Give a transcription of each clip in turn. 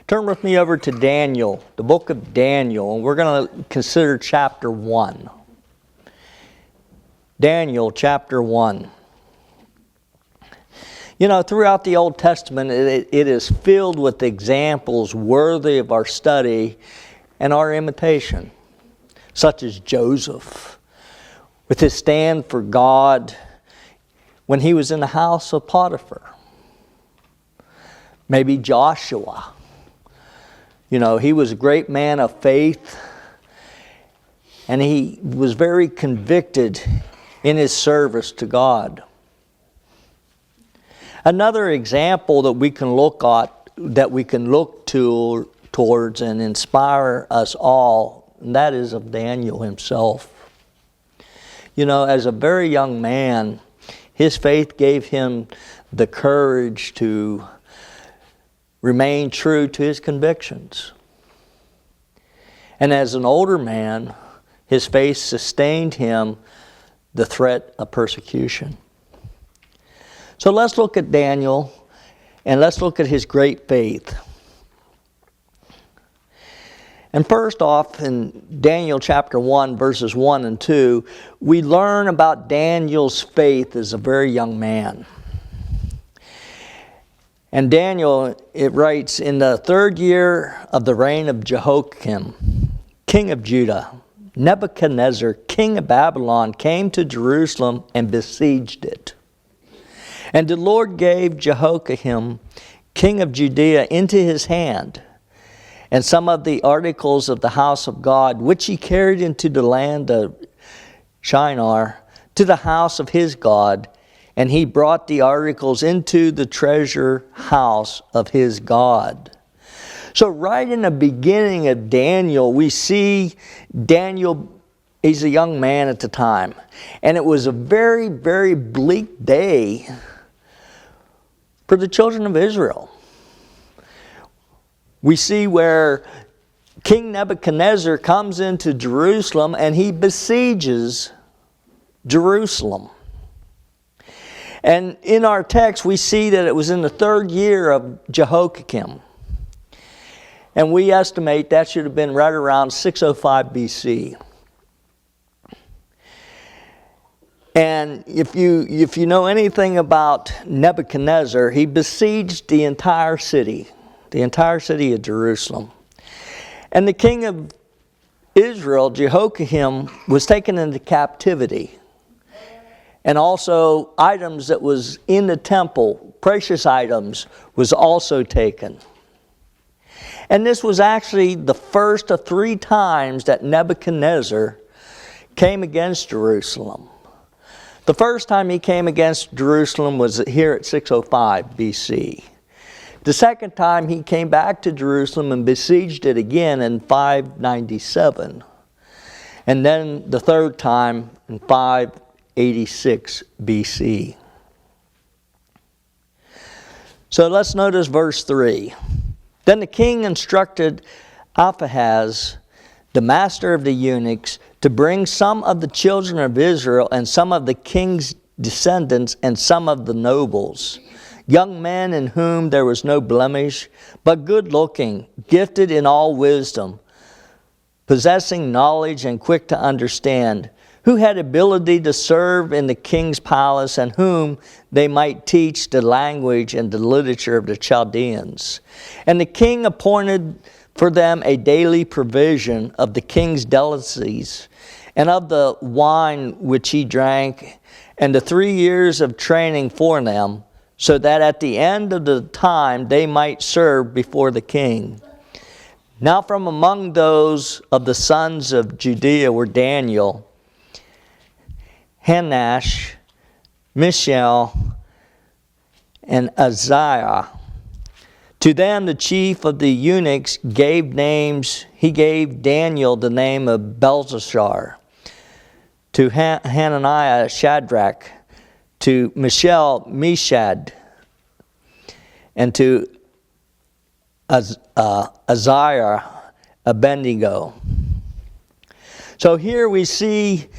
Turn with me over to Daniel, the book of Daniel, and we're going to consider chapter 1. Daniel chapter 1. You know, throughout the Old Testament, it is filled with examples worthy of our study and our imitation, such as Joseph, with his stand for God when he was in the house of Potiphar. Maybe Joshua. You know, he was a great man of faith, and he was very convicted in his service to God. Another example that we can look towards and inspire us all, and that is of Daniel himself. You know, as a very young man, his faith gave him the courage to remain true to his convictions. And as an older man, his faith sustained him the threat of persecution. So let's look at Daniel, and let's look at his great faith. And first off, in Daniel chapter 1, verses 1 and 2, we learn about Daniel's faith as a very young man. And Daniel, it writes, in the 3rd year of the reign of Jehoiakim, king of Judah, Nebuchadnezzar, king of Babylon, came to Jerusalem and besieged it. And the Lord gave Jehoiakim, king of Judea, into his hand, and some of the articles of the house of God, which he carried into the land of Shinar, to the house of his God, and he brought the articles into the treasure house of his God. So right in the beginning of Daniel, we see Daniel, he's a young man at the time. And it was a very, very bleak day for the children of Israel. We see where King Nebuchadnezzar comes into Jerusalem and he besieges Jerusalem. And in our text, we see that it was in the 3rd year of Jehoiakim. And we estimate that should have been right around 605 BC. And if you know anything about Nebuchadnezzar, he besieged the entire city of Jerusalem. And the king of Israel, Jehoiakim, was taken into captivity. And also items that was in the temple, precious items, was also taken. And this was actually the first of 3 times that Nebuchadnezzar came against Jerusalem. The first time he came against Jerusalem was here at 605 BC. The second time he came back to Jerusalem and besieged it again in 597. And then the third time in 586 BC. So let's notice verse 3. Then the king instructed Alphahaz, the master of the eunuchs, to bring some of the children of Israel and some of the king's descendants and some of the nobles, young men in whom there was no blemish, but good-looking, gifted in all wisdom, possessing knowledge and quick to understand, who had ability to serve in the king's palace, and whom they might teach the language and the literature of the Chaldeans. And the king appointed for them a daily provision of the king's delicacies, and of the wine which he drank, and the 3 years of training for them, so that at the end of the time they might serve before the king. Now from among those of the sons of Judea were Daniel, Hanash, Mishael, and Azariah. To them the chief of the eunuchs gave names. He gave Daniel the name of Belteshazzar, to Hananiah Shadrach, to Mishael Meshach, and to Azariah Abednego. So here we see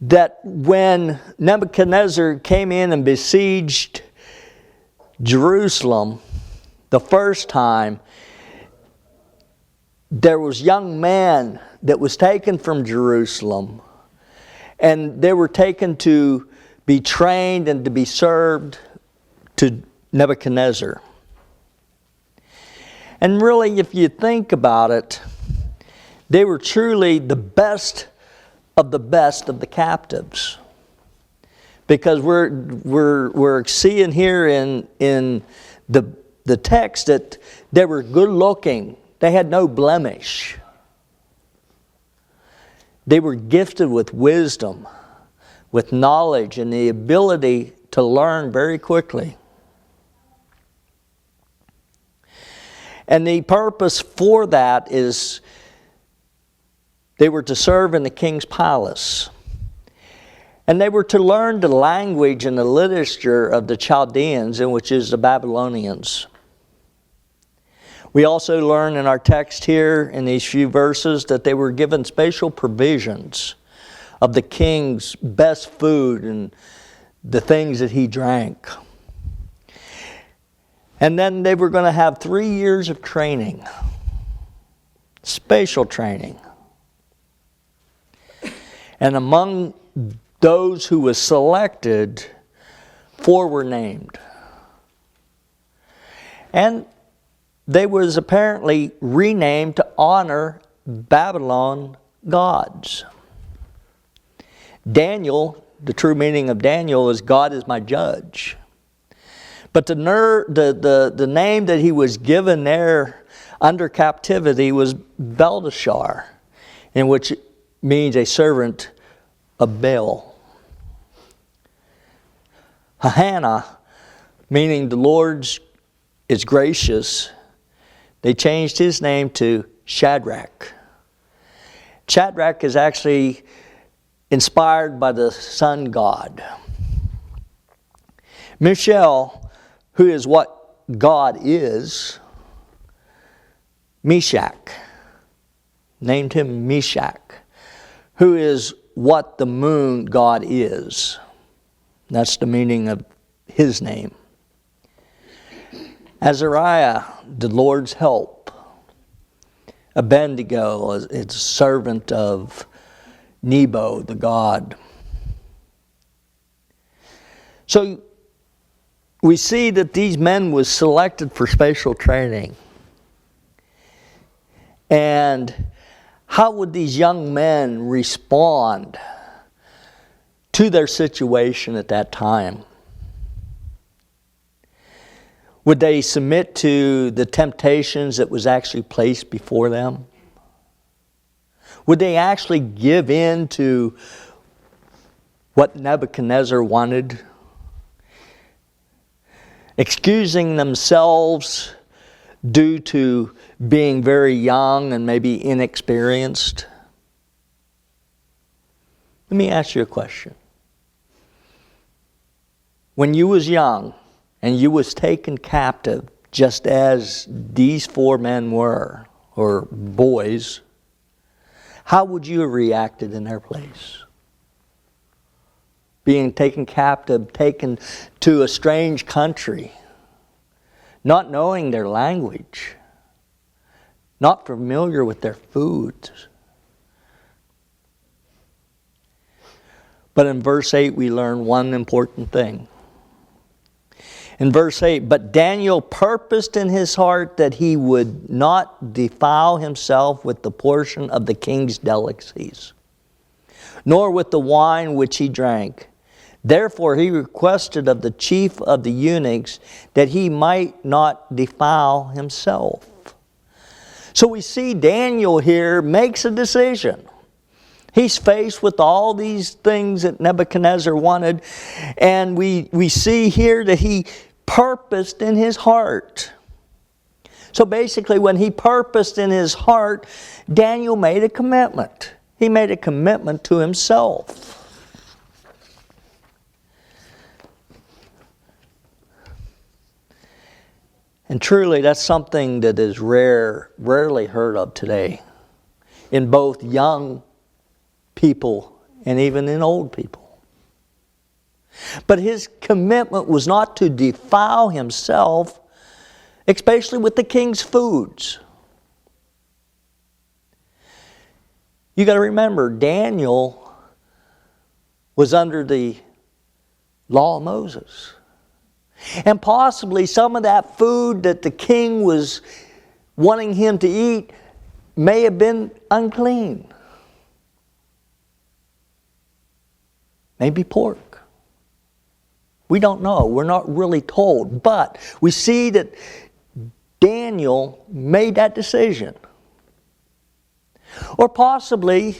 that when Nebuchadnezzar came in and besieged Jerusalem the first time, there was young men that was taken from Jerusalem, and they were taken to be trained and to be served to Nebuchadnezzar. And really, if you think about it, they were truly the best of the captives. Because we're seeing here in the text that they were good looking. They had no blemish. They were gifted with wisdom, with knowledge, and the ability to learn very quickly. And the purpose for that is they were to serve in the king's palace. And they were to learn the language and the literature of the Chaldeans, which is the Babylonians. We also learn in our text here in these few verses that they were given special provisions of the king's best food and the things that he drank. And then they were going to have 3 years of training, spatial training. And among those who were selected, 4 were named. And they was apparently renamed to honor Babylon gods. Daniel, the true meaning of Daniel is God is my judge. But the name that he was given there under captivity was Belteshazzar, in which means a servant of Baal. Hannah, meaning the Lord is gracious, they changed his name to Shadrach. Shadrach is actually inspired by the sun god. Mishael, who is what God is, Meshach, named him Meshach, who is what the moon god is. That's the meaning of his name. Azariah, the Lord's help. Abednego is a servant of Nebo, the god. So we see that these men was selected for special training. And how would these young men respond to their situation at that time? Would they submit to the temptations that was actually placed before them? Would they actually give in to what Nebuchadnezzar wanted? Excusing themselves due to being very young and maybe inexperienced? Let me ask you a question. When you was young and you was taken captive, just as these 4 men were, or boys, how would you have reacted in their place? Being taken captive, taken to a strange country, not knowing their language, not familiar with their foods. But in verse 8 we learn one important thing. In verse 8, but Daniel purposed in his heart that he would not defile himself with the portion of the king's delicacies, nor with the wine which he drank. Therefore he requested of the chief of the eunuchs that he might not defile himself. So we see Daniel here makes a decision. He's faced with all these things that Nebuchadnezzar wanted, and we see here that he purposed in his heart. So basically, when he purposed in his heart, Daniel made a commitment. He made a commitment to himself. And truly, that's something that is rarely heard of today, in both young people and even in old people. But his commitment was not to defile himself, especially with the king's foods. You got to remember, Daniel was under the law of Moses. And possibly some of that food that the king was wanting him to eat may have been unclean. Maybe pork. We don't know. We're not really told. But we see that Daniel made that decision. Or possibly,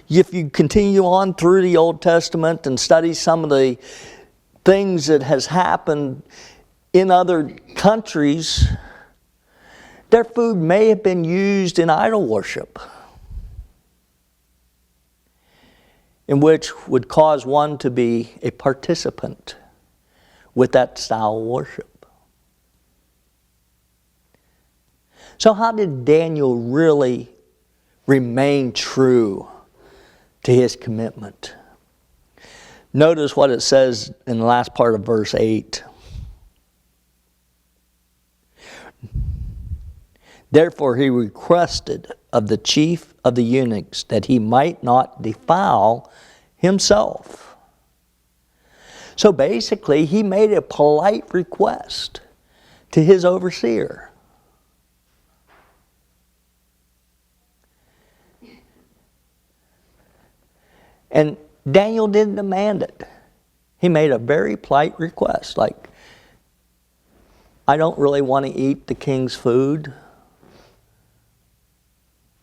if you continue on through the Old Testament and study some of the things that has happened in other countries, their food may have been used in idol worship, in which would cause one to be a participant with that style of worship. So how did Daniel really remain true to his commitment? Notice what it says in the last part of verse 8. Therefore he requested of the chief of the eunuchs that he might not defile himself. So basically, he made a polite request to his overseer. And Daniel didn't demand it. He made a very polite request, like, I don't really want to eat the king's food.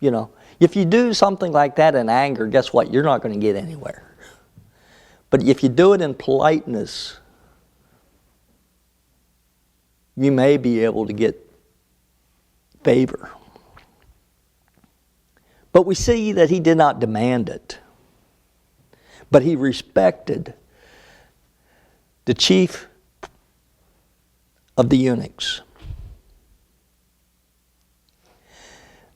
You know, if you do something like that in anger, guess what? You're not going to get anywhere. But if you do it in politeness, you may be able to get favor. But we see that he did not demand it. But he respected the chief of the eunuchs.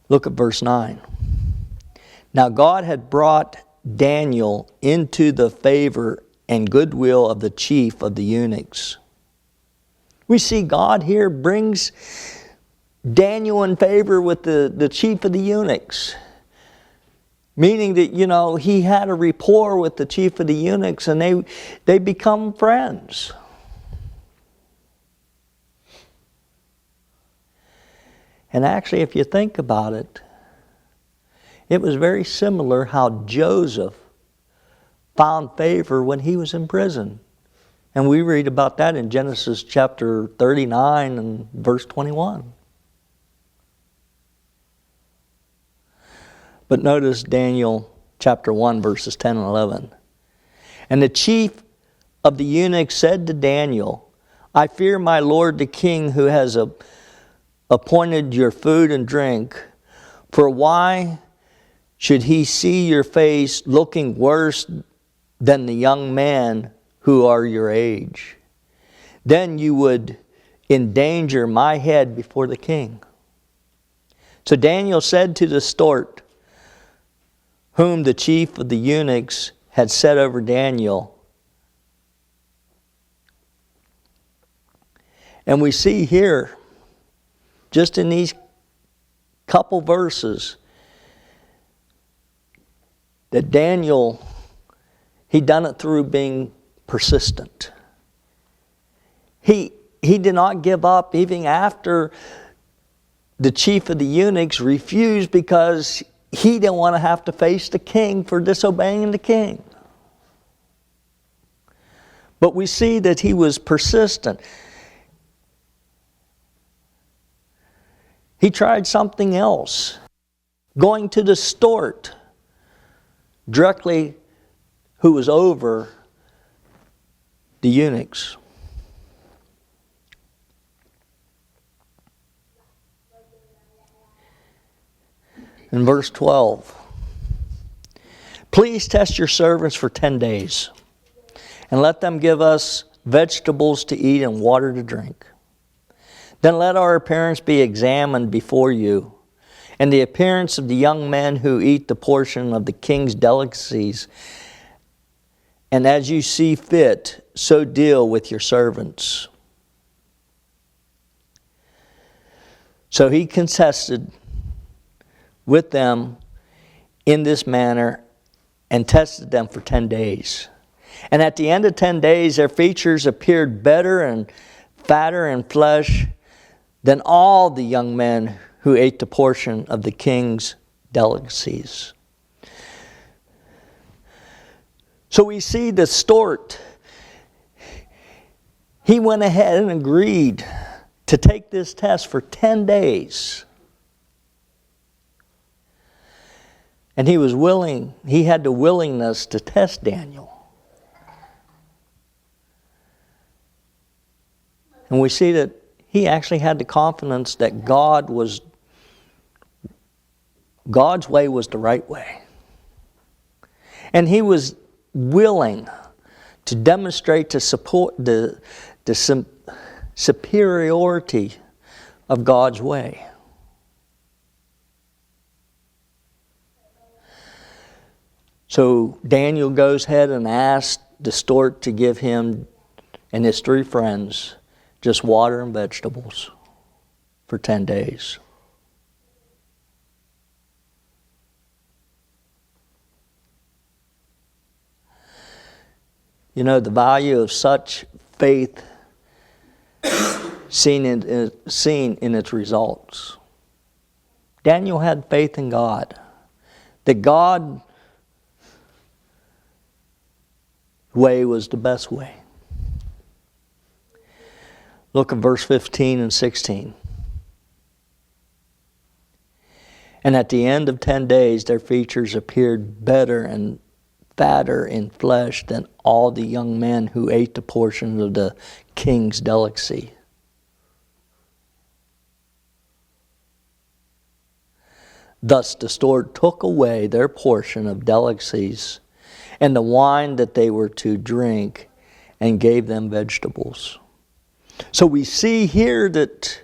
Look at verse 9. Now God had brought Daniel into the favor and goodwill of the chief of the eunuchs. We see God here brings Daniel in favor with the chief of the eunuchs. Meaning that, you know, he had a rapport with the chief of the eunuchs and they become friends. And actually, if you think about it, it was very similar how Joseph found favor when he was in prison. And we read about that in Genesis chapter 39 and verse 21. But notice Daniel chapter 1 verses 10 and 11. And the chief of the eunuchs said to Daniel, I fear my lord the king who has appointed your food and drink, for why should he see your face looking worse than the young men who are your age? Then you would endanger my head before the king. So Daniel said to the steward, whom the chief of the eunuchs had set over Daniel. And we see here, just in these couple verses, that Daniel, he done it through being persistent. He did not give up even after the chief of the eunuchs refused, because he didn't want to have to face the king for disobeying the king. But we see that he was persistent. He tried something else. Going to the steward, directly who was over the eunuchs. In verse 12, please test your servants for 10 days, and let them give us vegetables to eat and water to drink. Then let our appearance be examined before you, and the appearance of the young men who eat the portion of the king's delicacies. And as you see fit, so deal with your servants. So he contested with them in this manner and tested them for 10 days. And at the end of 10 days, their features appeared better and fatter in flesh than all the young men who ate the portion of the king's delicacies. So we see the steward, he went ahead and agreed to take this test for 10 days. And he was willing, he had the willingness to test Daniel. And we see that he actually had the confidence that God's way was the right way. And he was willing to demonstrate to support the superiority of God's way. So Daniel goes ahead and asks the steward to give him and his 3 friends just water and vegetables for 10 days. You know, the value of such faith seen in its results. Daniel had faith in God. That God's way was the best way. Look at verse 15 and 16. And at the end of 10 days, their features appeared better and fatter in flesh than all the young men who ate the portion of the king's delicacy. Thus the steward took away their portion of delicacies and the wine that they were to drink and gave them vegetables. So we see here that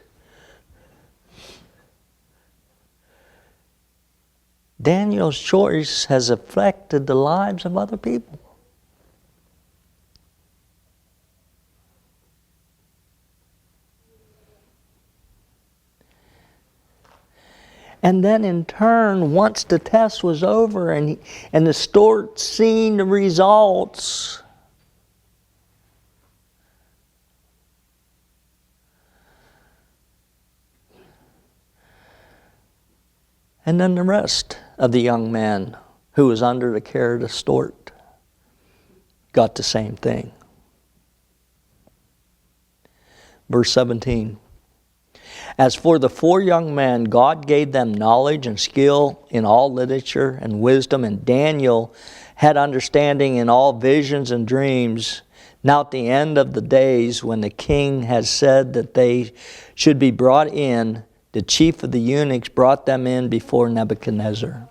Daniel's choice has affected the lives of other people. And then in turn, once the test was over and the steward seen the results, and then the rest of the young man who was under the care of the steward got the same thing. Verse 17. As for the 4 young men, God gave them knowledge and skill in all literature and wisdom, and Daniel had understanding in all visions and dreams. Now at the end of the days, when the king had said that they should be brought in, the chief of the eunuchs brought them in before Nebuchadnezzar.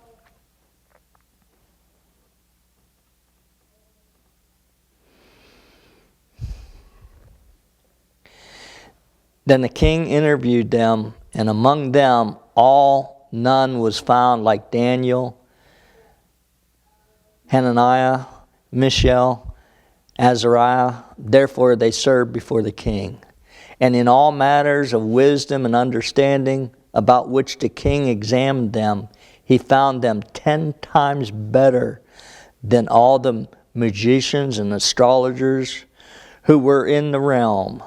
Then the king interviewed them, and among them none was found like Daniel, Hananiah, Mishael, Azariah. Therefore they served before the king. And in all matters of wisdom and understanding, about which the king examined them, he found them 10 times better than all the magicians and astrologers who were in the realm.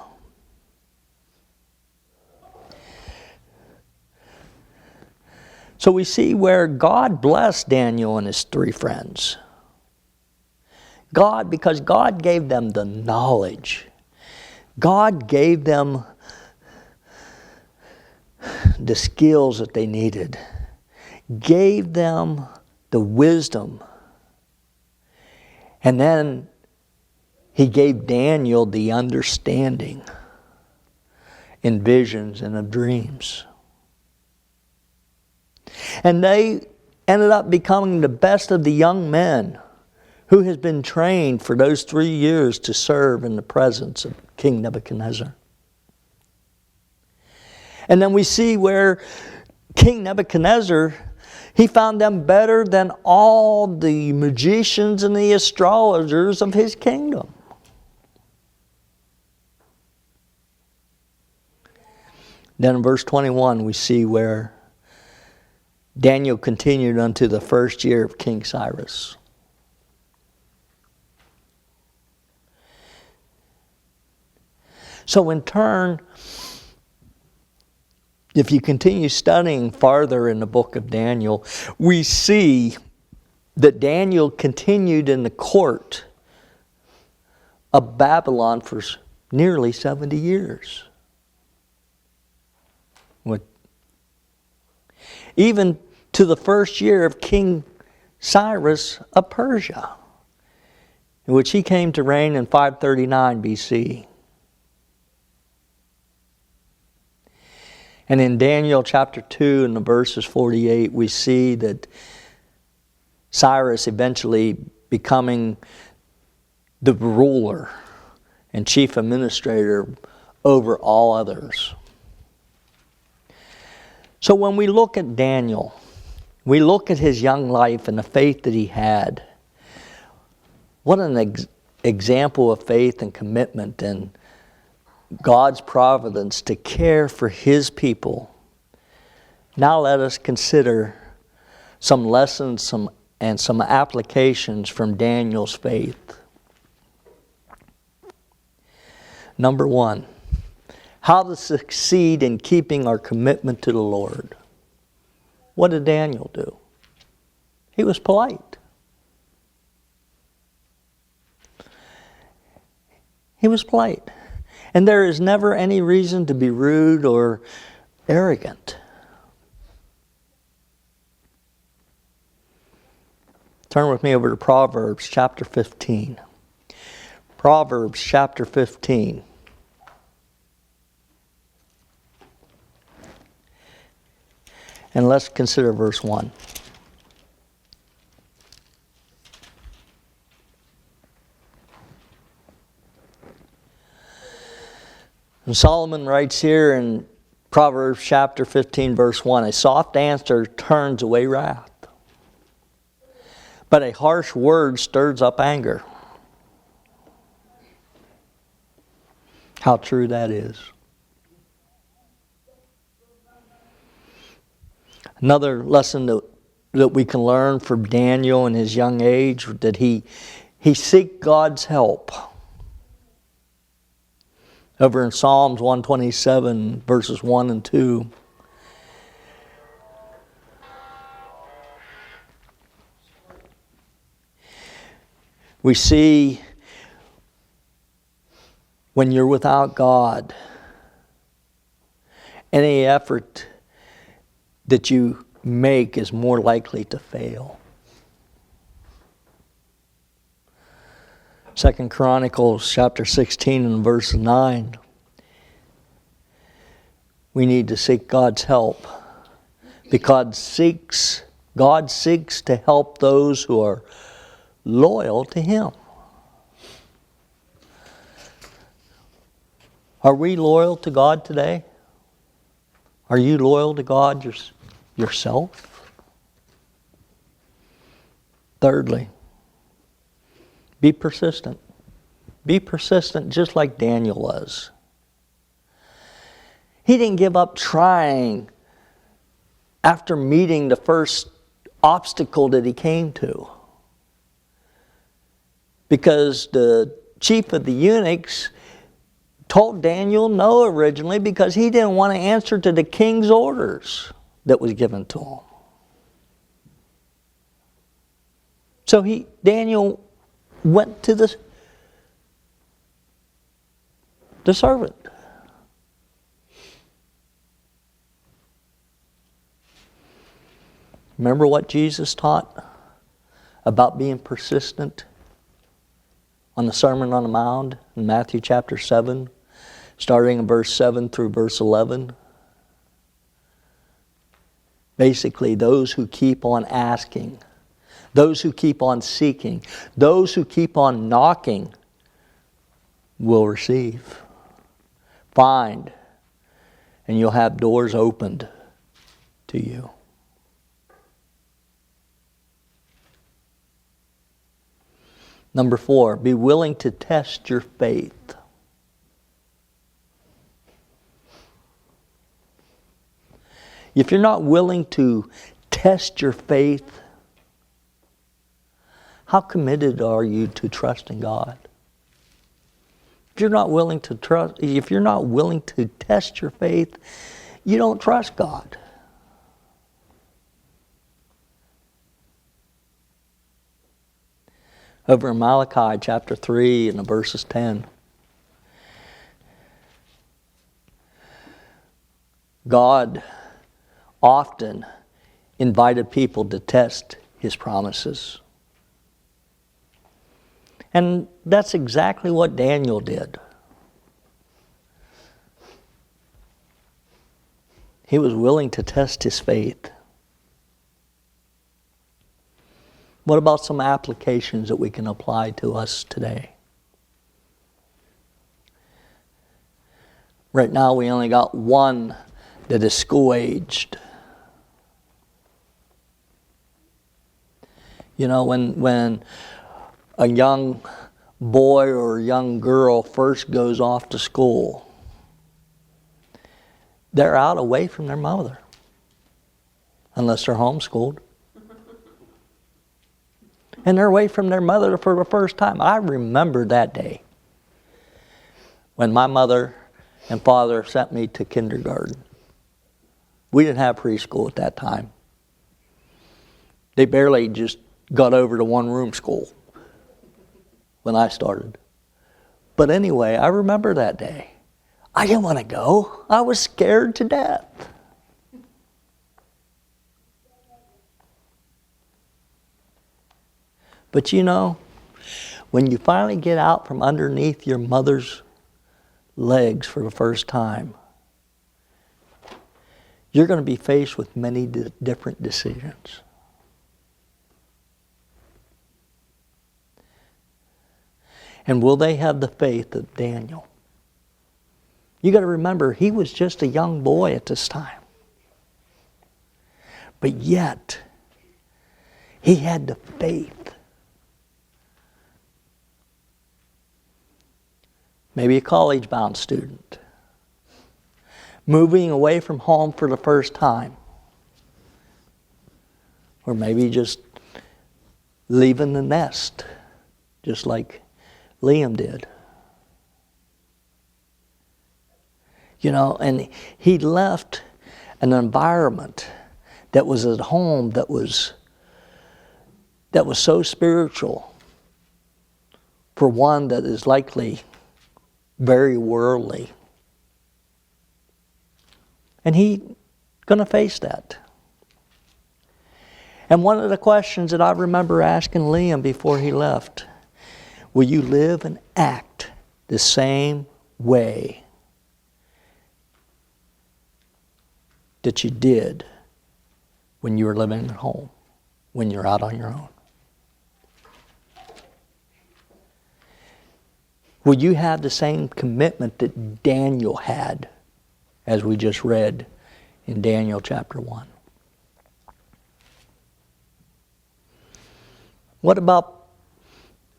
So we see where God blessed Daniel and his 3 friends. Because God gave them the knowledge. God gave them the skills that they needed. Gave them the wisdom. And then he gave Daniel the understanding in visions and of dreams. And they ended up becoming the best of the young men who has been trained for those 3 years to serve in the presence of King Nebuchadnezzar. And then we see where King Nebuchadnezzar, he found them better than all the magicians and the astrologers of his kingdom. Then in verse 21 we see where Daniel continued unto the first year of King Cyrus. So in turn, if you continue studying farther in the book of Daniel, we see that Daniel continued in the court of Babylon for nearly 70 years. Even to the first year of King Cyrus of Persia, in which he came to reign in 539 BC. And in Daniel chapter 2 and the verses 48, we see that Cyrus eventually becoming the ruler and chief administrator over all others. So when we look at Daniel, we look at his young life and the faith that he had. What an example of faith and commitment and God's providence to care for His people. Now let us consider some lessons and some applications from Daniel's faith. Number one, how to succeed in keeping our commitment to the Lord. What did Daniel do? He was polite. He was polite. And there is never any reason to be rude or arrogant. Turn with me over to Proverbs chapter 15. Proverbs chapter 15. And let's consider verse 1. And Solomon writes here in Proverbs chapter 15, verse 1, a soft answer turns away wrath, but a harsh word stirs up anger. How true that is. Another lesson that we can learn from Daniel in his young age, that he seeked God's help. Over in Psalms 127, verses 1 and 2. We see when you're without God, any effort that you make is more likely to fail. 2 Chronicles chapter 16 and verse 9. We need to seek God's help, because God seeks to help those who are loyal to Him. Are we loyal to God today? Are you loyal to God yourself? Thirdly, be persistent. Be persistent just like Daniel was. He didn't give up trying after meeting the first obstacle that he came to. Because the chief of the eunuchs told Daniel no originally, because he didn't want to answer to the king's orders that was given to him. So Daniel went to the servant. Remember what Jesus taught about being persistent on the Sermon on the Mount in Matthew chapter 7, starting in verse 7 through verse 11? Basically, those who keep on asking, those who keep on seeking, those who keep on knocking will receive. Find, and you'll have doors opened to you. Number 4, be willing to test your faith. If you're not willing to test your faith? How committed are you to trusting God? If you're not willing to test your faith, you don't trust God. Over in Malachi chapter 3 and verses 10, God often invited people to test His promises. And that's exactly what Daniel did. He was willing to test his faith. What about some applications that we can apply to us today? Right now we only got one that is school-aged. You know, when a young boy or a young girl first goes off to school, they're out away from their mother, unless they're homeschooled. And they're away from their mother for the first time. I remember that day when my mother and father sent me to kindergarten. We didn't have preschool at that time. They barely just got over to one-room school when I started. But anyway, I remember that day. I didn't want to go. I was scared to death. But you know, when you finally get out from underneath your mother's legs for the first time, you're going to be faced with many different decisions. And will they have the faith of Daniel? You got to remember, he was just a young boy at this time. But yet, he had the faith. Maybe a college-bound student, moving away from home for the first time. Or maybe just leaving the nest, just like Liam did. You know, and he left an environment that was at home that was so spiritual for one that is likely very worldly. And he's going to face that. And one of the questions that I remember asking Liam before he left, will you live and act the same way that you did when you were living at home, when you're out on your own? Will you have the same commitment that Daniel had, as we just read in Daniel chapter 1? What about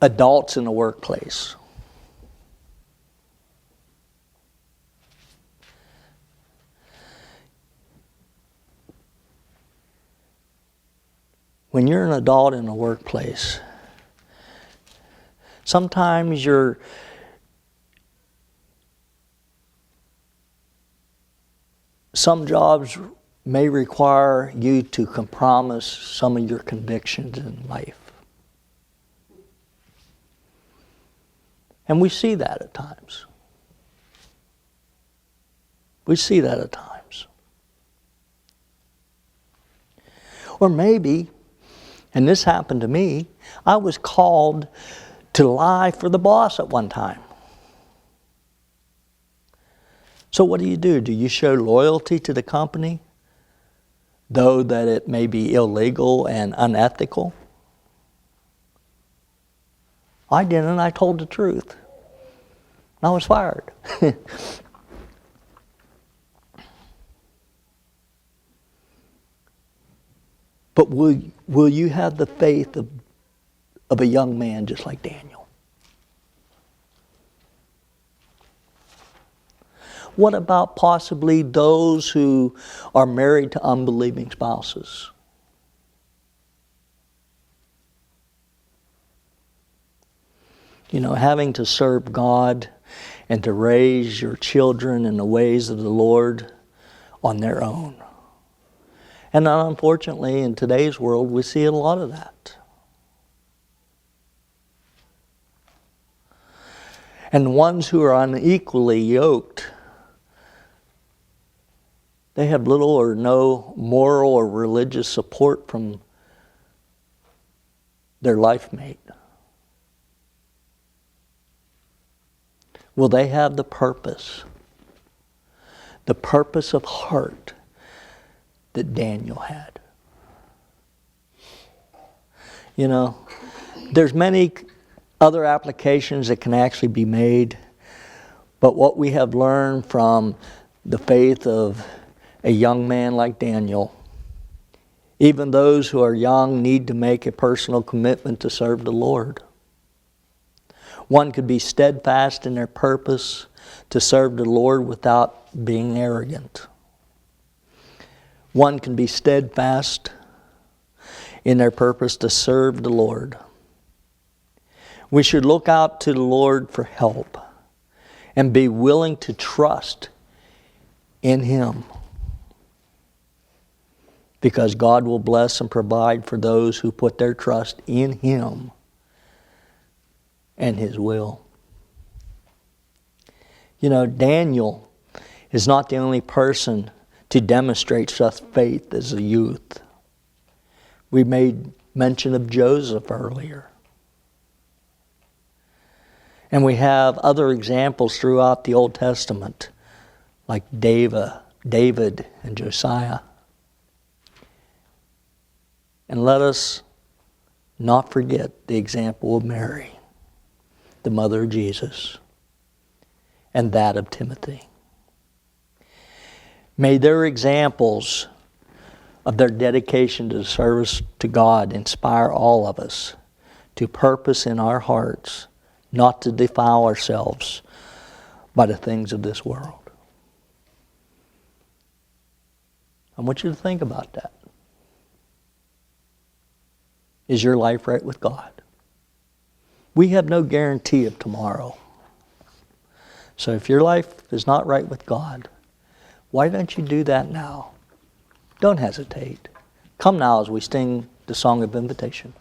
adults in the workplace? When you're an adult in the workplace, sometimes some jobs may require you to compromise some of your convictions in life. And we see that at times. We see that at times. Or maybe, and this happened to me, I was called to lie for the boss at one time. So what do? Do you show loyalty to the company, though that it may be illegal and unethical? I didn't. I told the truth. I was fired. But will you have the faith of a young man just like Daniel? What about possibly those who are married to unbelieving spouses? having to serve God and to raise your children in the ways of the Lord on their own. And unfortunately, in today's world, we see a lot of that. And ones who are unequally yoked, they have little or no moral or religious support from their life mate. Will they have the purpose of heart that Daniel had? There's many other applications that can actually be made, but what we have learned from the faith of a young man like Daniel, even those who are young need to make a personal commitment to serve the Lord. One could be steadfast in their purpose to serve the Lord without being arrogant. One can be steadfast in their purpose to serve the Lord. We should look out to the Lord for help and be willing to trust in Him, because God will bless and provide for those who put their trust in Him and His will. Daniel is not the only person to demonstrate such faith as a youth. We made mention of Joseph earlier. And we have other examples throughout the Old Testament, like David and Josiah. And let us not forget the example of Mary, the mother of Jesus, and that of Timothy. May their examples of their dedication to the service to God inspire all of us to purpose in our hearts not to defile ourselves by the things of this world. I want you to think about that. Is your life right with God? We have no guarantee of tomorrow. So if your life is not right with God, why don't you do that now? Don't hesitate. Come now as we sing the song of invitation.